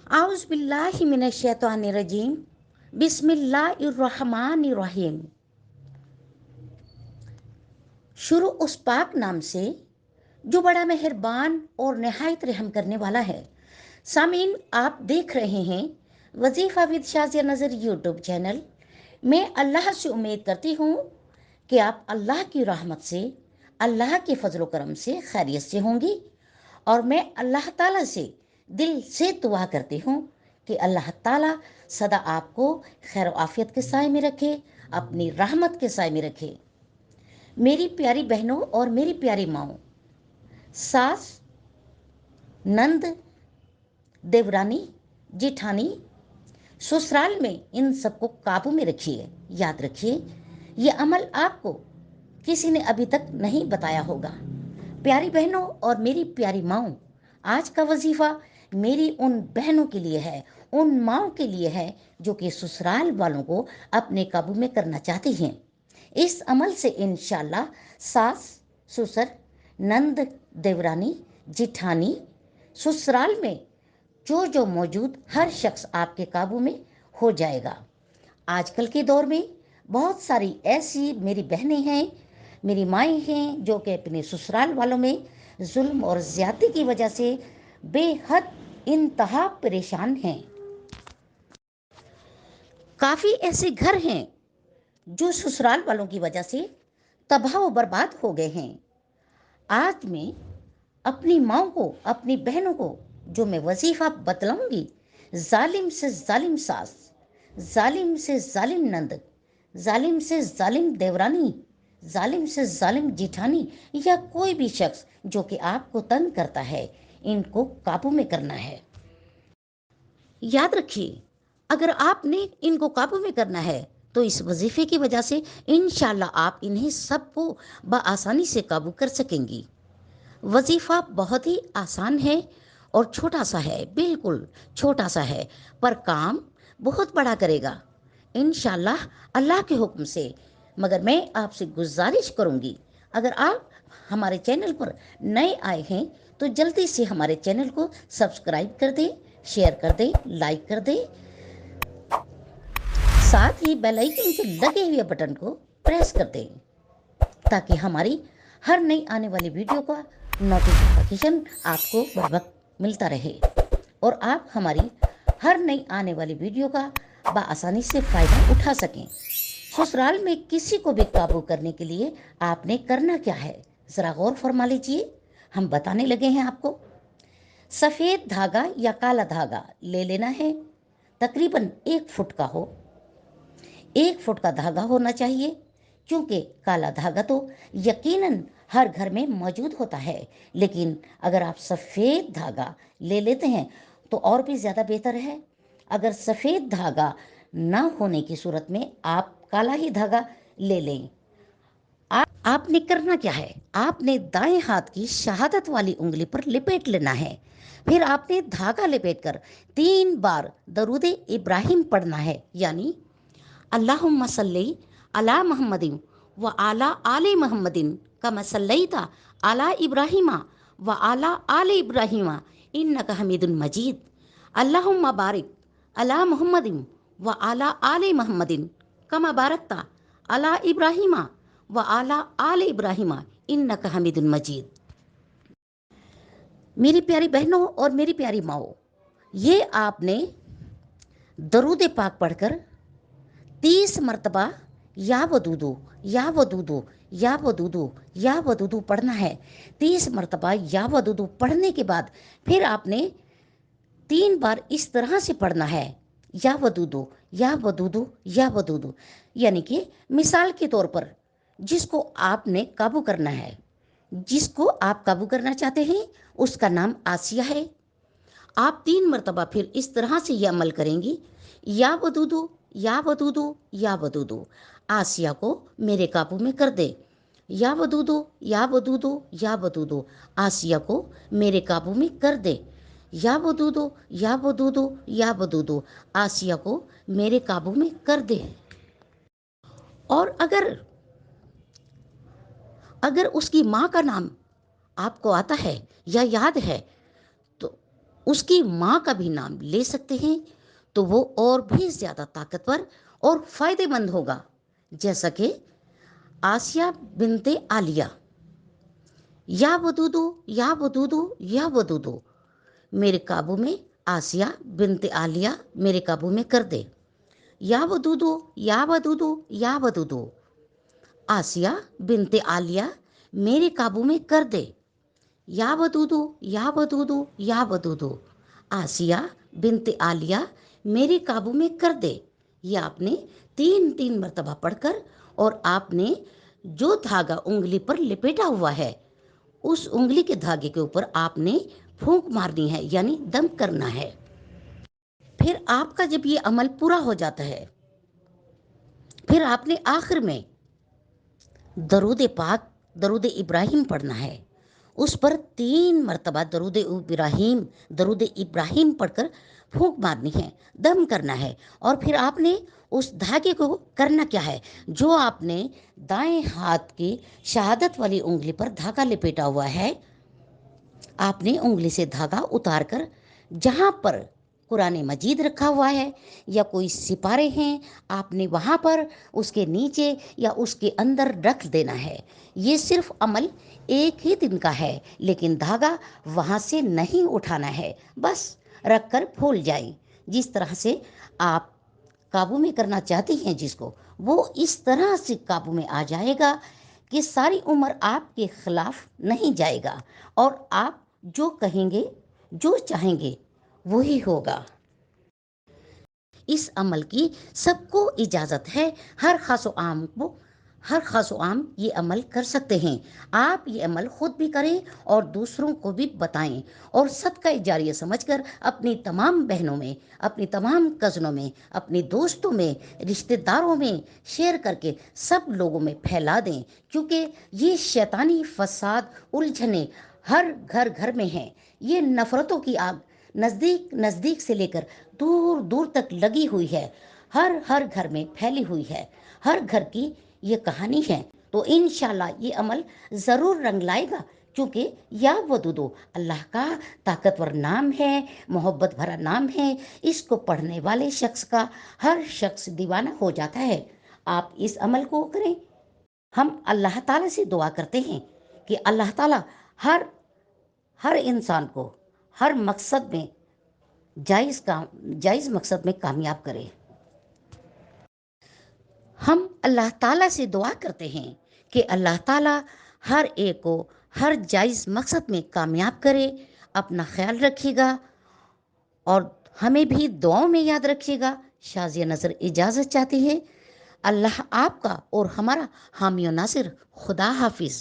आउज़ बिल्लाहि मिनश्शैतानिर्रजीम बिस्मिल्लाहिर्रहमानिर्रहीम। शुरू उस पाक नाम से जो बड़ा मेहरबान और नहायत रहम करने वाला है। सामीन, आप देख रहे हैं वजीफ़ा विद शाज़िया नज़र यूट्यूब चैनल। मैं अल्लाह से उम्मीद करती हूँ कि आप अल्लाह की रहमत से, अल्लाह के फजल करम से खैरियत से होंगी। और मैं अल्लाह ताला से दिल से दुआ करती हूँ कि अल्लाह ताला सदा आपको खैर आफियत के साए में रखे, अपनी रहमत के साए में रखे। मेरी प्यारी बहनों और मेरी प्यारी माओ, सास, नंद, देवरानी, जिठानी, ससुराल में इन सबको काबू में रखिए। याद रखिए, ये अमल आपको किसी ने अभी तक नहीं बताया होगा। प्यारी बहनों और मेरी प्यारी माओ, आज का वजीफा मेरी उन बहनों के लिए है, उन माओ के लिए है जो कि ससुराल वालों को अपने काबू में करना चाहती हैं। इस अमल से इंशाल्लाह सास, ससुर, नंद, देवरानी, जिठानी, ससुराल में जो मौजूद हर शख्स आपके काबू में हो जाएगा। आजकल के दौर में बहुत सारी ऐसी मेरी बहनें हैं, मेरी माएँ हैं जो कि अपने ससुराल वालों में जुल्म और ज़्यादती की वजह से बेहद इंतहा परेशान हैं। काफ़ी ऐसे घर हैं जो ससुराल वालों की वजह से तबाह व बर्बाद हो गए हैं। आज मैं अपनी माओ को, अपनी बहनों को जो मैं वजीफा बतलाऊंगी, जालिम से जालिम सास, जालिम से जालिम नंद, जालिम से जालिम देवरानी, जालिम से जालिम जिठानी या कोई भी शख्स जो कि आपको तंग करता है, इनको काबू में करना है। याद रखिए, अगर आपने इनको काबू में करना है तो इस वजीफे की वजह से इंशाल्लाह आप इन्हें सबको बआसानी से काबू कर सकेंगी। वजीफा बहुत ही आसान है और छोटा सा है, बिल्कुल छोटा सा है, पर काम बहुत बड़ा करेगा इंशाल्लाह अल्लाह के हुक्म से। मगर मैं आपसे गुजारिश करूंगी, अगर आप हमारे चैनल पर नए आए हैं तो जल्दी से हमारे चैनल को सब्सक्राइब कर दें, शेयर कर दें, लाइक कर दें, साथ ही बेल आइकन के लगे हुए बटन को प्रेस कर दें ताकि हमारी हर नई आने वाली वीडियो का नोटिफिकेशन आपको बर वक्त मिलता रहे और आप हमारी हर नई आने वाली वीडियो का बआसानी से फ़ायदा उठा सकें। ससुराल में किसी को भी काबू करने के लिए आपने करना क्या है, ज़रा गौर फरमा लीजिए। हम बताने लगे हैं आपको। सफ़ेद धागा या काला धागा ले लेना है, तकरीबन 1 फुट का हो। 1 फुट का धागा होना चाहिए, क्योंकि काला धागा तो यकीनन हर घर में मौजूद होता है, लेकिन अगर आप सफ़ेद धागा ले लेते हैं तो और भी ज़्यादा बेहतर है। अगर सफ़ेद धागा ना होने की सूरत में आप काला ही धागा ले लें। आपने करना क्या है, आपने दाएं हाथ की शहादत वाली उंगली पर लिपेट लेना है। फिर आपने धागा लिपेटकर 3 बार दरूद इब्राहिम पढ़ना है, यानी अल्लाहुम्मा सल्ली अला मुहम्मदिन व आला आले मुहम्मदिन कमा सल्लैता अला इब्राहिमा व आला आले इब्राहिमा इन्नका हमीदुन मजीद। अल्लाहुम्मा बारिक अला मुहम्मदिन व आला आले मुहम्मदिन कमा बारकता अला इब्राहिमा व आला आले इब्राहिमा इन्नका हमीदुन मजीद। मेरी प्यारी बहनों और मेरी प्यारी माओ, ये आपने दरूद पाक पढ़कर 30 मरतबा या वदूदू या वदूदू या वदूदू या वदूदू पढ़ना है। 30 मरतबा या वदूदू पढ़ने के बाद फिर आपने 3 बार इस तरह से पढ़ना है, या वदूदू या वदूदू या वदूदू। यानी कि मिसाल के तौर पर जिसको आपने काबू करना है, जिसको आप काबू करना चाहते हैं, उसका नाम आसिया है। आप 3 मरतबा फिर इस तरह से यह अमल करेंगी, या वदूदू या वदूदू या वदूदू, आसिया को मेरे काबू में कर दे। या वदूदू या वदूदू या वदूदू, आसिया को मेरे काबू में कर दे। या वदूदू या वदूदू या वदूदू, आसिया को मेरे काबू में कर दे। और अगर उसकी माँ का नाम आपको आता है या याद है तो اس کی ماں کا بھی نام لے سکتے ہیں تو وہ اور بھی زیادہ طاقتور اور فائدے مند ہوگا، جیسا کہ آسیہ بنت عالیہ، یا ودودو یا ودودو یا ودودو، میرے قابو میں آسیہ بنت عالیہ میرے قابو میں کر دے، یا ودودو یا ودودو یا ودودو، آسیہ بنت عالیہ میرے قابو میں کر دے، یا ودودو یا ودودو یا ودودو، آسیہ بنت عالیہ میرے قابو میں کر دے۔ یہ آپ نے 3 مرتبہ پڑھ کر، اور آپ نے جو دھاگا انگلی پر لپیٹا ہوا ہے اس انگلی کے دھاگے کے اوپر آپ نے پھونک مارنی ہے، یعنی دم کرنا ہے۔ پھر آپ کا جب یہ عمل پورا ہو جاتا ہے، پھر آپ نے آخر میں درود پاک، درود ابراہیم پڑھنا ہے۔ اس پر 3 مرتبہ درود ابراہیم پڑھ کر پھونک مارنی ہے، دم کرنا ہے۔ اور پھر آپ نے اس دھاگے کو کرنا کیا ہے، جو آپ نے دائیں ہاتھ کی شہادت والی انگلی پر دھاگا لپیٹا ہوا ہے، آپ نے انگلی سے دھاگا اتار کر جہاں پر قرآن مجید رکھا ہوا ہے یا کوئی سپارے ہیں، آپ نے وہاں پر اس کے نیچے یا اس کے اندر رکھ دینا ہے۔ یہ صرف عمل ایک ہی دن کا ہے، لیکن دھاگا وہاں سے نہیں اٹھانا ہے، بس رکھ کر پھول جائیں۔ جس طرح سے آپ قابو میں کرنا چاہتی ہیں جس کو، وہ اس طرح سے قابو میں آ جائے گا کہ ساری عمر آپ کے خلاف نہیں جائے گا، اور آپ جو کہیں گے، جو چاہیں گے وہی ہوگا۔ اس عمل کی سب کو اجازت ہے، ہر خاص و عام یہ عمل کر سکتے ہیں۔ آپ یہ عمل خود بھی کریں اور دوسروں کو بھی بتائیں، اور صدقہ جاریہ سمجھ کر اپنی تمام بہنوں میں، اپنی تمام کزنوں میں، اپنے دوستوں میں، رشتہ داروں میں شیئر کر کے سب لوگوں میں پھیلا دیں، کیونکہ یہ شیطانی فساد الجھنیں ہر گھر گھر میں ہیں۔ یہ نفرتوں کی آگ نزدیک سے لے کر دور دور تک لگی ہوئی ہے، ہر گھر میں پھیلی ہوئی ہے، ہر گھر کی یہ کہانی ہے۔ تو انشاءاللہ یہ عمل ضرور رنگ لائے گا، کیونکہ یا ودودو اللہ کا طاقتور نام ہے، محبت بھرا نام ہے۔ اس کو پڑھنے والے شخص کا ہر شخص دیوانہ ہو جاتا ہے۔ آپ اس عمل کو کریں۔ ہم اللہ تعالیٰ سے دعا کرتے ہیں کہ اللہ تعالیٰ ہر انسان کو ہر مقصد میں جائز مقصد میں کامیاب کرے۔ ہم اللہ تعالیٰ سے دعا کرتے ہیں کہ اللہ تعالیٰ ہر ایک کو ہر جائز مقصد میں کامیاب کرے۔ اپنا خیال رکھیے گا اور ہمیں بھی دعاؤں میں یاد رکھیے گا۔ شازیہ نظر اجازت چاہتی ہے۔ اللہ آپ کا اور ہمارا حامی و ناصر۔ خدا حافظ۔